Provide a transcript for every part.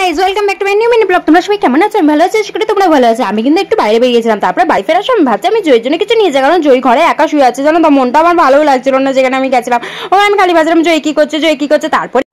Guys welcome back to my new mini blog. তোমরা সবাই কেমন আছো? আমি ভালো আছি, আশা করি তোমরা ভালো আছো। আমি কিন্তু একটু বাইরে বেরিয়েছিলাম, তারপরে বাড়ি ফেরার সময় ভাবছি আমি জয়ের জন্য কিছু নিয়ে যাই, কারণ জয় ঘরে একা শুয়ে আছে, জানো তো মনটা আমার ভালোও লাগছিল না যেখানে আমি গেছিলাম। ওখানে আমি খালি ভাবছিলাম জয় কি করছে, জয় কি করছে।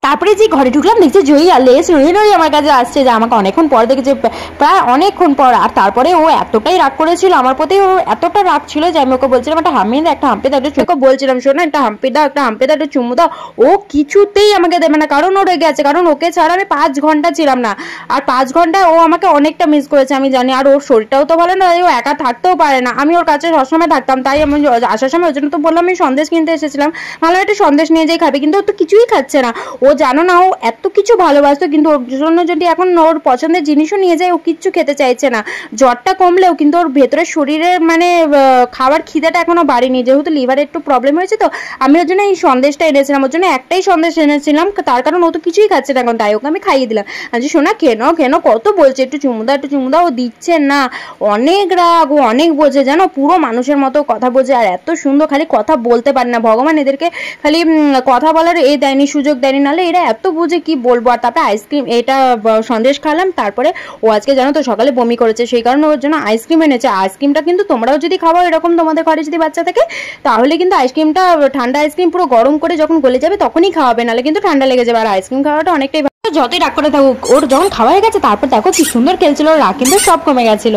তারপরে যে ঘরে ঢুকলাম দেখছি জয়ী আর লেস রয়ে আমার কাছে আসছে, যে আমাকে অনেকক্ষণ পর দেখেছে, প্রায় অনেকক্ষণ পর। আর তারপরে ও এতটাই রাগ করেছিল আমার প্রতি, ও এতটা রাগ ছিল যে আমি ওকে বলছিলাম একটা হাম্পি দাও, একটা হাম্পি দাও, একটু বলছিলাম শোনো একটা হাম্পি দাও, একটা হাম্পি দাও, একটা চুমু দাও। ও কিছুতেই আমাকে দেবে না, কারণ ও রেগে আছে, কারণ ওকে ছাড়া আমি 5 ঘন্টা ছিলাম না। আর 5 ঘন্টা ও আমাকে অনেকটা মিস করেছে আমি জানি। আর ওর শরীরটাও তো ভালো না, ও একা থাকতেও পারে না, আমি ওর কাছে সবসময় থাকতাম। তাই আমি আসার সময় ওর জন্য তো বললাম আমি সন্দেশ কিনতে এসেছিলাম, ভালো একটা সন্দেশ নিয়ে যাই খাবে, কিন্তু ও তো কিছুই খাচ্ছে না। ও জানো না, ও এত কিছু ভালোবাসতো, কিন্তু ওর জন্য যদি এখন ওর পছন্দের জিনিসও নিয়ে যায় ও কিচ্ছু খেতে চাইছে না। জ্বরটা কমলেও কিন্তু ওর ভেতরে শরীরে মানে খাবার খিদেটা এখনো বাড়েনি, যেহেতু লিভারে একটু প্রবলেম হয়েছে। তো আমি ওর জন্য এই সন্দেশটা এনেছিলাম, ওর জন্য একটাই সন্দেশ এনেছিলাম, তার কারণ ও তো কিছুই খাচ্ছে না এখন, তাই ওকে আমি খাইয়ে দিলাম। আচ্ছা শোনা কেন কেন কত বলছে একটু চুমুদা, একটু চুমুদা, ও দিচ্ছে না। অনেক রাগ, ও অনেক বোঝে জানো, পুরো মানুষের মতো কথা বোঝে, আর এত সুন্দর, খালি কথা বলতে পারে না। ভগবান এদেরকে খালি কথা বলার এই দেয়নি, সুযোগ দেয়নি, নাহলে এরা এত বুঝে কি বলবো। আর তারপরে আইসক্রিম, এটা সন্দেশ খালাম, তারপরে ও আজকে জানো তো সকালে বমি করেছে, সেই কারণে ওর জন্য আইসক্রিম এনেছে। আইসক্রিমটা কিন্তু তোমরাও যদি খাওয়াও এরকম, তোমাদের ঘরে যদি বাচ্চা থাকে, তাহলে কিন্তু আইসক্রিমটা ঠান্ডা আইসক্রিম পুরো গরম করে যখন গলে যাবে তখনই খাওয়াবে, নাহলে কিন্তু ঠান্ডা লেগে যাবে। আর আইসক্রিম খাওয়াটা অনেকটাই যতই রাগ করে থাকুক, ওর যখন খাওয়া হয়ে গেছে তারপর দেখো কি সুন্দর খেলছিল, ওর রাগ কিন্তু সব কমে গেছিল।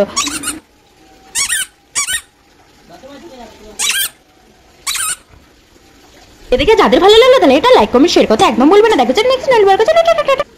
এদিকে যাদের ভালো লাগলো তাহলে এটা লাইক কমেন্ট শেয়ার করতে একদম বলবে না। দেখো নেক্সট